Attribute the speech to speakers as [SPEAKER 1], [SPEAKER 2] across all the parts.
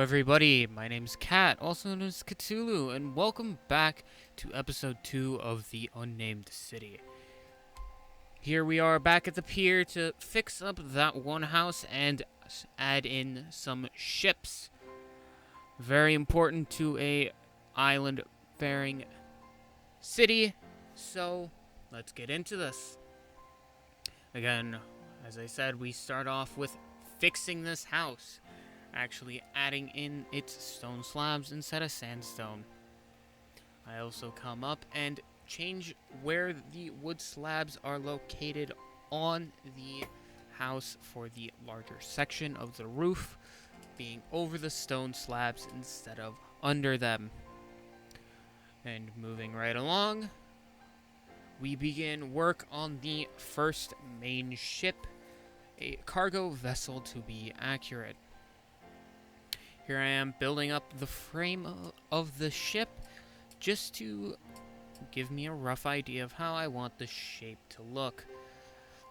[SPEAKER 1] everybody, my name's Kat, also known as Cthulhu, and welcome back to episode 2 of the Unnamed City. Here we are back at the pier to fix up that one house and add in some ships. Very important to a island-faring city, so let's get into this. Again, as I said, we start off with fixing this house. Actually adding in its stone slabs instead of sandstone. I also come up and change where the wood slabs are located on the house for the larger section of the roof, being over the stone slabs instead of under them. And moving right along, we begin work on the first main ship, a cargo vessel to be accurate. Here I am building up the frame of the ship just to give me a rough idea of how I want the shape to look.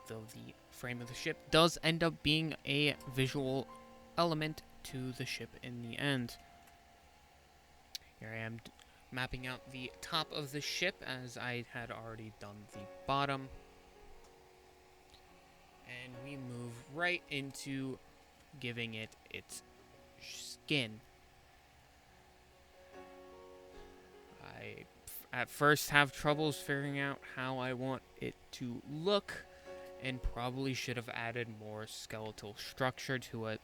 [SPEAKER 1] Though the frame of the ship does end up being a visual element to the ship in the end. Here I am mapping out the top of the ship as I had already done the bottom. And we move right into giving it its skin. I at first have troubles figuring out how I want it to look, and probably should have added more skeletal structure to it.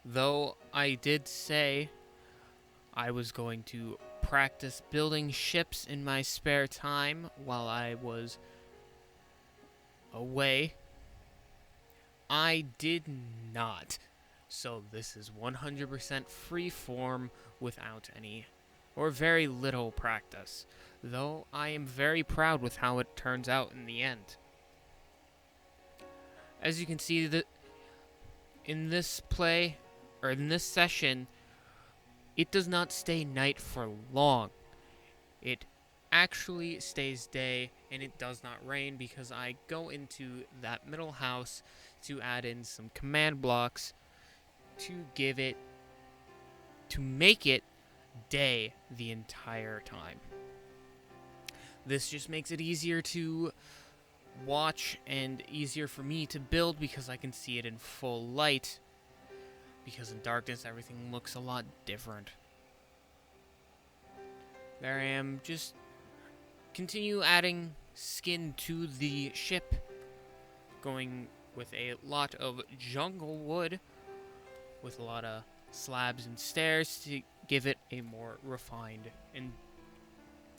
[SPEAKER 1] Though I did say I was going to practice building ships in my spare time while I was away, I did not. So this is 100% free form without any or very little practice. Though I am very proud with how it turns out in the end. As you can see in this play, or in this session, it does not stay night for long. It actually stays day, and it does not rain because I go into that middle house to add in some command blocks to make it day the entire time. This just makes it easier to watch and easier for me to build because I can see it in full light. Because in darkness everything looks a lot different. There I am, just continue adding skin to the ship, going with a lot of jungle wood, with a lot of slabs and stairs to give it a more refined and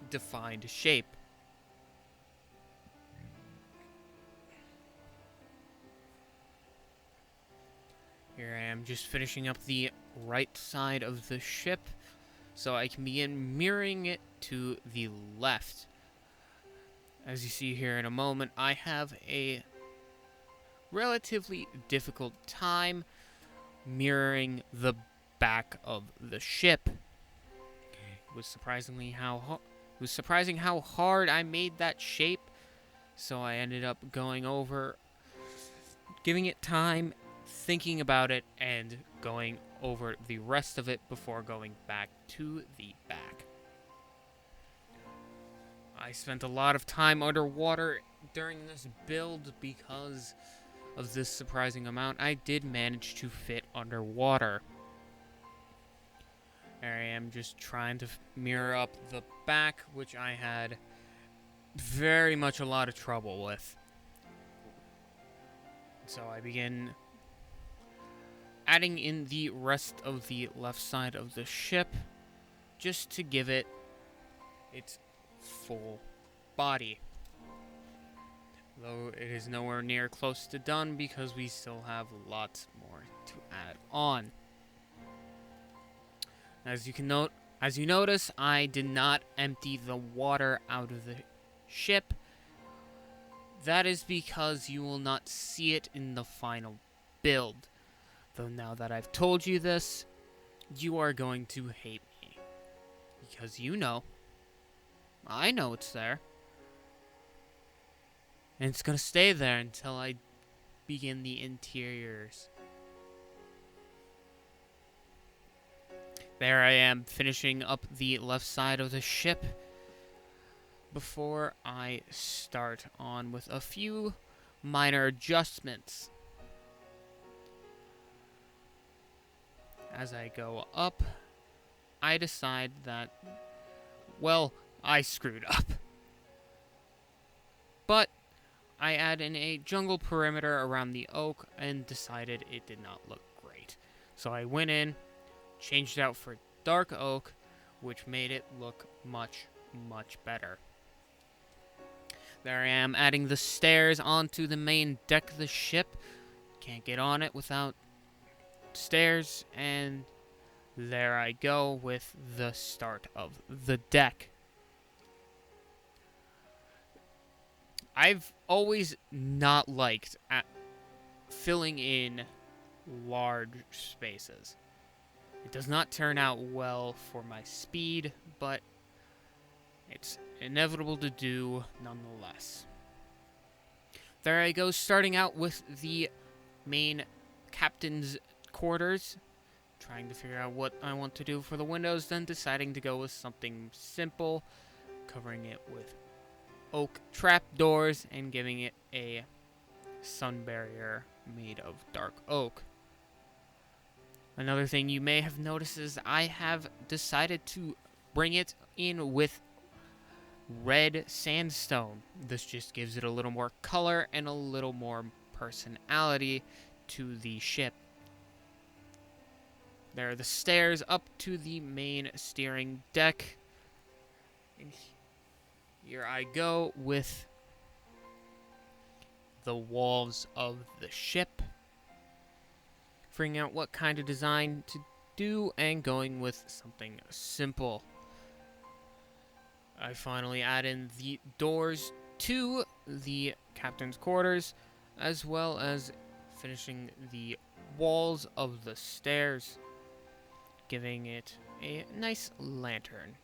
[SPEAKER 1] defined shape. Here I am just finishing up the right side of the ship so I can begin mirroring it to the left. As you see here in a moment, I have a relatively difficult time mirroring the back of the ship. It was surprising how hard I made that shape, so I ended up going over, giving it time, thinking about it, and going over the rest of it before going back to the back. I spent a lot of time underwater during this build because of this surprising amount I did manage to fit underwater. There I am just trying to mirror up the back, which I had very much a lot of trouble with. So I begin adding in the rest of the left side of the ship just to give it its full body. Though it is nowhere near close to done because we still have lots more to add on. As you notice, I did not empty the water out of the ship. That is because you will not see it in the final build. Though now that I've told you this, you are going to hate me. Because I know it's there. And it's gonna stay there until I begin the interiors. There I am, finishing up the left side of the ship before I start on with a few minor adjustments. As I go up, I decide that, well, I screwed up. But I add in a jungle perimeter around the oak and decided it did not look great. So I went in, changed it out for dark oak, which made it look much, much better. There I am, adding the stairs onto the main deck of the ship. Can't get on it without stairs, and there I go with the start of the deck. I've always not liked filling in large spaces. It does not turn out well for my speed, but it's inevitable to do nonetheless. There I go, starting out with the main captain's quarters, trying to figure out what I want to do for the windows, then deciding to go with something simple, covering it with oak trapdoors and giving it a sun barrier made of dark oak. Another thing you may have noticed is I have decided to bring it in with red sandstone. This just gives it a little more color and a little more personality to the ship. There are the stairs up to the main steering deck. And here I go with the walls of the ship. Figuring out what kind of design to do and going with something simple. I finally add in the doors to the captain's quarters, as well as finishing the walls of the stairs, giving it a nice lantern.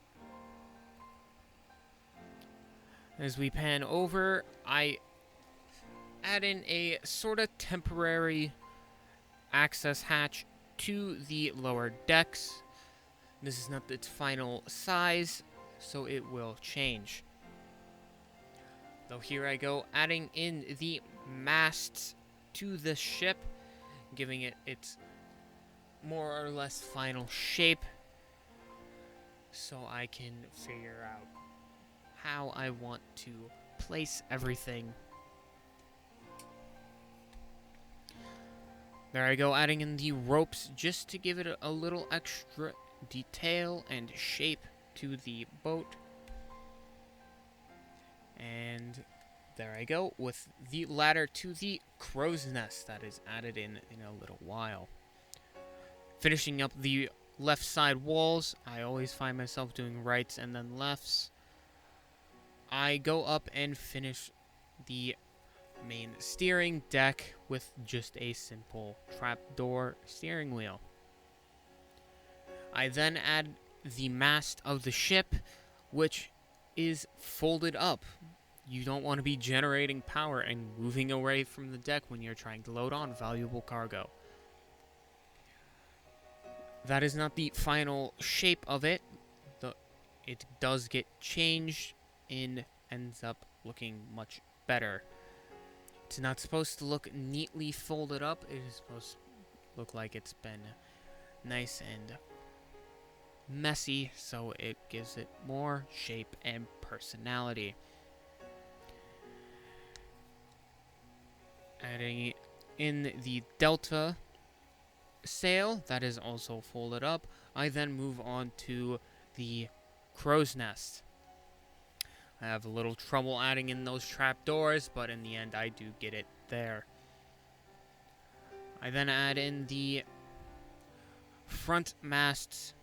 [SPEAKER 1] As we pan over, I add in a sort of temporary access hatch to the lower decks. This is not its final size, so it will change. Though here I go, adding in the masts to the ship, giving it its more or less final shape, so I can figure out how I want to place everything. There I go, adding in the ropes just to give it a little extra detail and shape to the boat. And there I go with the ladder to the crow's nest that is added in a little while. Finishing up the left side walls, I always find myself doing rights and then lefts. I go up and finish the main steering deck with just a simple trapdoor steering wheel. I then add the mast of the ship, which is folded up. You don't want to be generating power and moving away from the deck when you're trying to load on valuable cargo. That is not the final shape of it. It does get changed and ends up looking much better. It's not supposed to look neatly folded up. It is supposed to look like it's been nice and messy, so it gives it more shape and personality. Adding in the delta sail that is also folded up, I then move on to the crow's nest. I have a little trouble adding in those trapdoors, but in the end I do get it there. I then add in the front mast's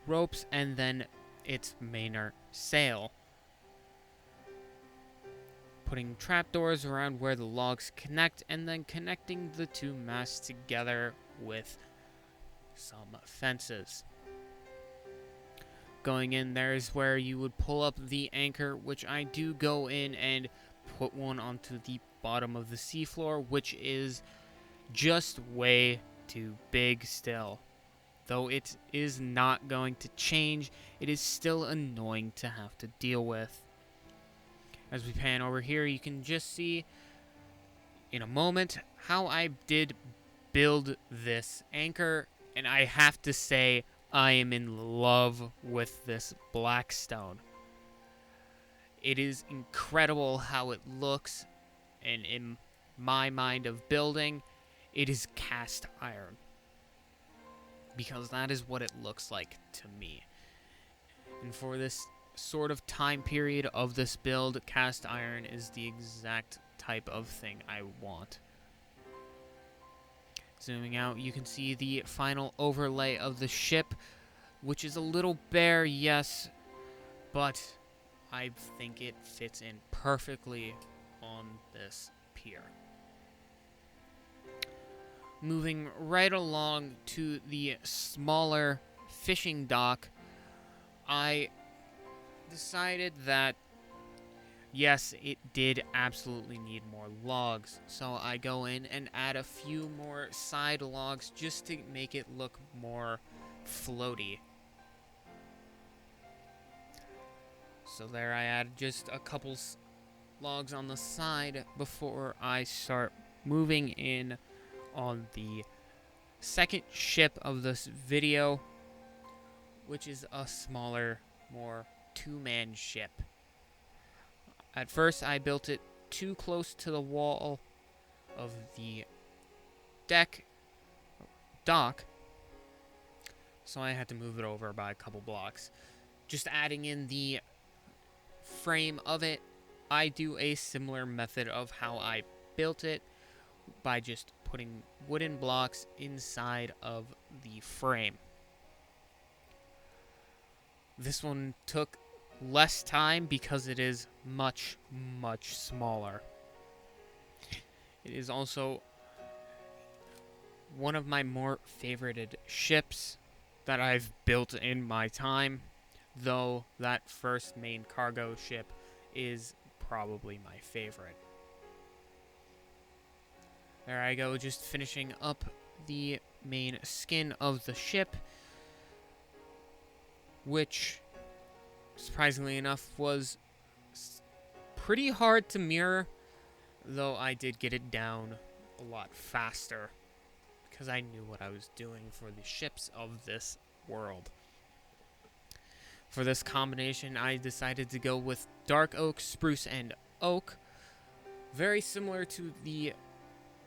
[SPEAKER 1] ropes and then its mainer sail. Putting trapdoors around where the logs connect and then connecting the two masts together with some fences. Going in there is where you would pull up the anchor, which I do go in and put one onto the bottom of the seafloor, which is just way too big still. Though it is not going to change, it is still annoying to have to deal with. As we pan over here, you can just see in a moment how I did build this anchor, and I have to say I am in love with this black stone. It is incredible how it looks, and in my mind of building, it is cast iron. Because that is what it looks like to me. And for this sort of time period of this build, cast iron is the exact type of thing I want. Zooming out, you can see the final overlay of the ship, which is a little bare, yes, but I think it fits in perfectly on this pier. Moving right along to the smaller fishing dock, I decided that, yes, it did absolutely need more logs. So I go in and add a few more side logs just to make it look more floaty. So there I add just a couple logs on the side before I start moving in on the second ship of this video, which is a smaller, more two-man ship. At first, I built it too close to the wall of the dock, so I had to move it over by a couple blocks. Just adding in the frame of it, I do a similar method of how I built it by just putting wooden blocks inside of the frame. This one took less time because it is much, much smaller. It is also one of my more favorited ships that I've built in my time, though that first main cargo ship is probably my favorite. There I go, just finishing up the main skin of the ship, which, surprisingly enough, was pretty hard to mirror, though I did get it down a lot faster because I knew what I was doing for the ships of this world. For this combination, I decided to go with dark oak, spruce, and oak, very similar to the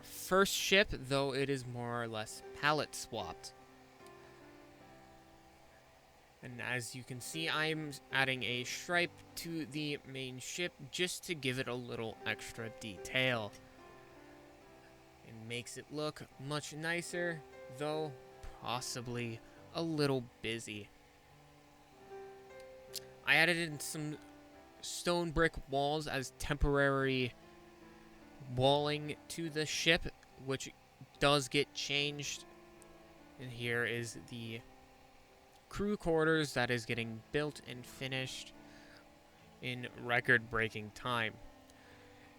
[SPEAKER 1] first ship, though it is more or less palette swapped. And as you can see, I'm adding a stripe to the main ship just to give it a little extra detail. It makes it look much nicer, though possibly a little busy. I added in some stone brick walls as temporary walling to the ship, which does get changed. And here is the crew quarters that is getting built and finished in record-breaking time.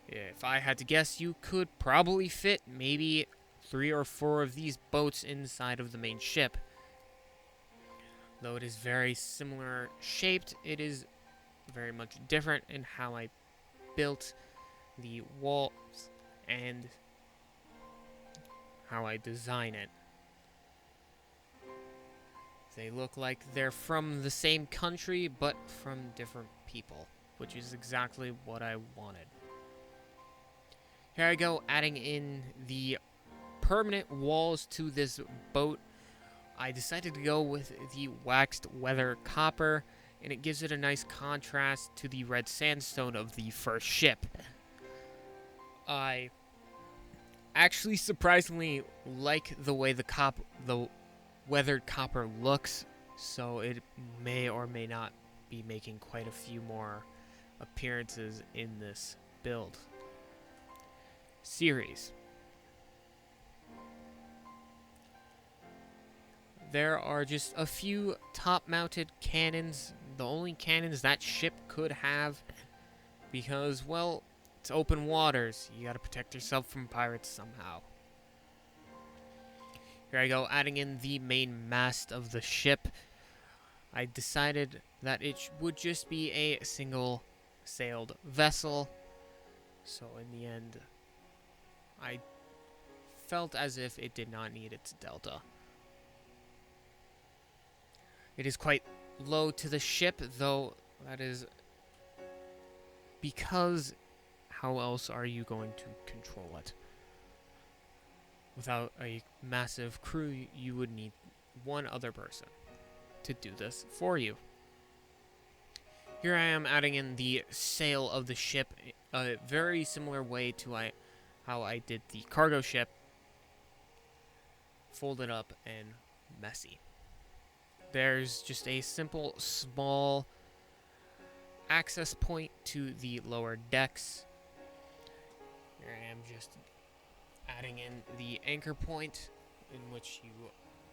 [SPEAKER 1] If I had to guess, you could probably fit maybe 3 or 4 of these boats inside of the main ship. Though it is very similar shaped, it is very much different in how I built the walls and how I design it. They look like they're from the same country, but from different people, which is exactly what I wanted. Here I go, adding in the permanent walls to this boat. I decided to go with the waxed weather copper, and it gives it a nice contrast to the red sandstone of the first ship. I actually surprisingly like the way the weathered copper looks, so it may or may not be making quite a few more appearances in this build series. There are just a few top-mounted cannons, the only cannons that ship could have, because, well, it's open waters. You gotta protect yourself from pirates somehow. Here I go, adding in the main mast of the ship. I decided that it would just be a single sailed vessel. So in the end, I felt as if it did not need its delta. It is quite low to the ship, though that is because how else are you going to control it? Without a massive crew, you would need one other person to do this for you. Here I am adding in the sail of the ship, a very similar way to how I did the cargo ship. Folded up and messy. There's just a simple, small access point to the lower decks. Here I am just adding in the anchor point in which you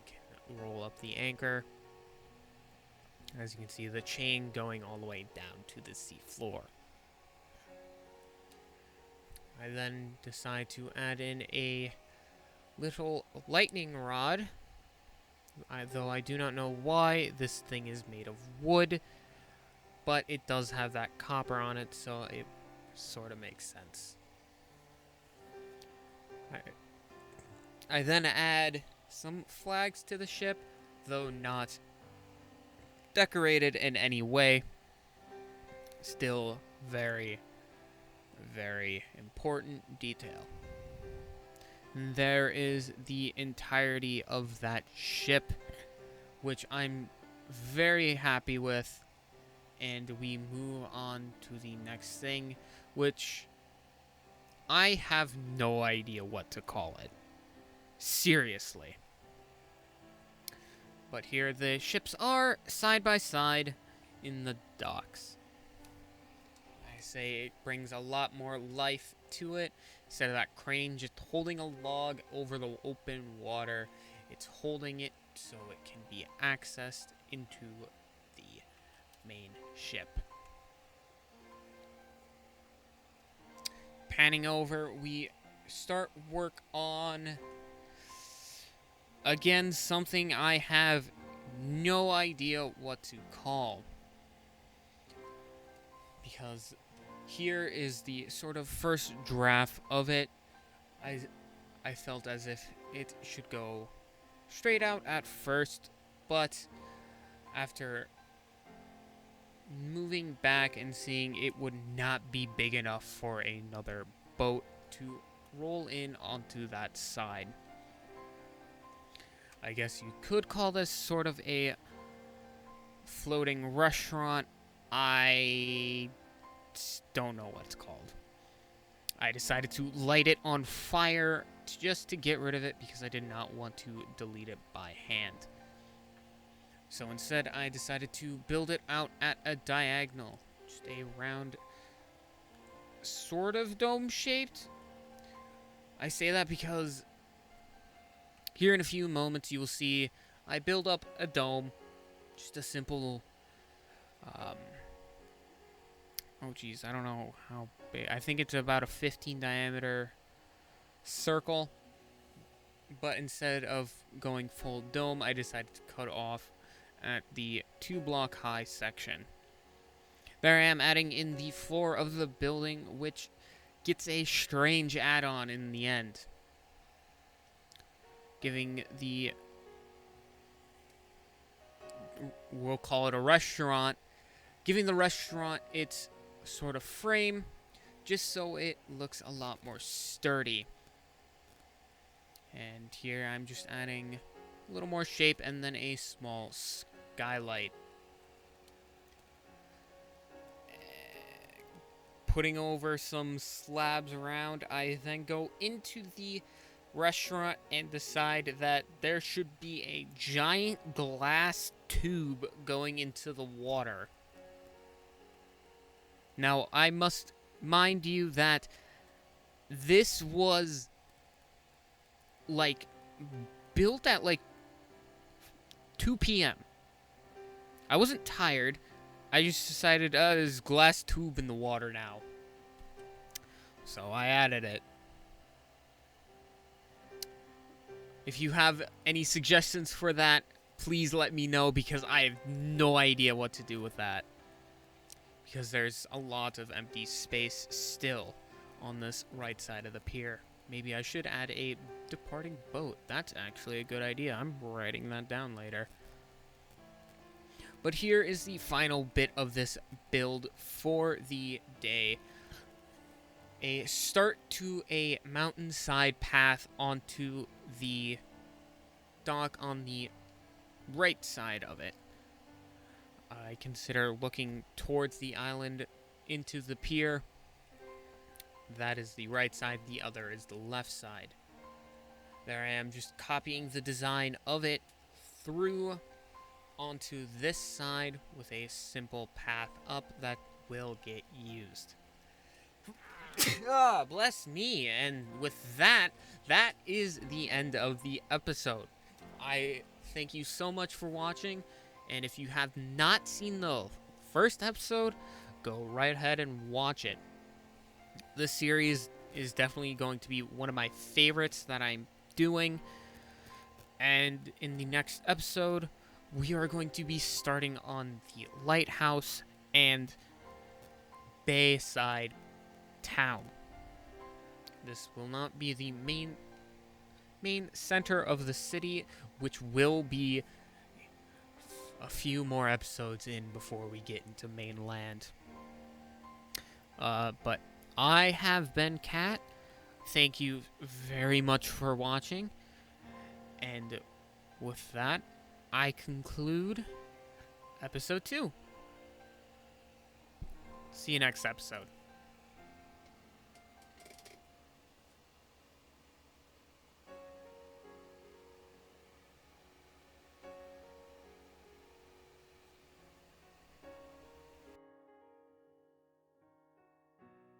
[SPEAKER 1] can roll up the anchor. As you can see, the chain going all the way down to the sea floor. I then decide to add in a little lightning rod, though I do not know why this thing is made of wood, but it does have that copper on it, so it sort of makes sense. I then add some flags to the ship, though not decorated in any way. Still very, very important detail. There is the entirety of that ship, which I'm very happy with, and we move on to the next thing, which I have no idea what to call it. Seriously. But here the ships are side by side in the docks. I say it brings a lot more life to it. Instead of that crane just holding a log over the open water, it's holding it so it can be accessed into the main ship. Panning over, we start work on, again, something I have no idea what to call. Because here is the sort of first draft of it. I felt as if it should go straight out at first, but after moving back and seeing it would not be big enough for another boat to roll in onto that side. I guess you could call this sort of a floating restaurant. I don't know what it's called. I decided to light it on fire just to get rid of it because I did not want to delete it by hand. So instead, I decided to build it out at a diagonal. Just a round, sort of dome-shaped. I say that because here in a few moments you will see I build up a dome. Just a simple, oh geez, I don't know how big. I think it's about a 15 diameter circle. But instead of going full dome, I decided to cut off at the 2-block high section. There I am adding in the floor of the building, which gets a strange add-on in the end. Giving the, we'll call it a restaurant, giving the restaurant its sort of frame, just so it looks a lot more sturdy. And here I'm just adding a little more shape and then a small skylight. Putting over some slabs around, I then go into the restaurant and decide that there should be a giant glass tube going into the water. Now, I must mind you that this was like built at like 2 p.m. I wasn't tired. I just decided, there's glass tube in the water now. So I added it. If you have any suggestions for that, please let me know, because I have no idea what to do with that. Because there's a lot of empty space still on this right side of the pier. Maybe I should add a departing boat. That's actually a good idea. I'm writing that down later. But here is the final bit of this build for the day. A start to a mountainside path onto the dock on the right side of it. I consider looking towards the island into the pier. That is the right side, the other is the left side. There I am, just copying the design of it through onto this side with a simple path up that will get used. Ah, bless me. And with that, that is the end of the episode. I thank you so much for watching, and if you have not seen the first episode, go right ahead and watch it. This series is definitely going to be one of my favorites that I'm doing, and in the next episode, we are going to be starting on the lighthouse and Bayside town. This will not be the main center of the city, which will be a few more episodes in before we get into mainland. But I have been Kat. Thank you very much for watching. And with that, I conclude episode 2. See you next episode.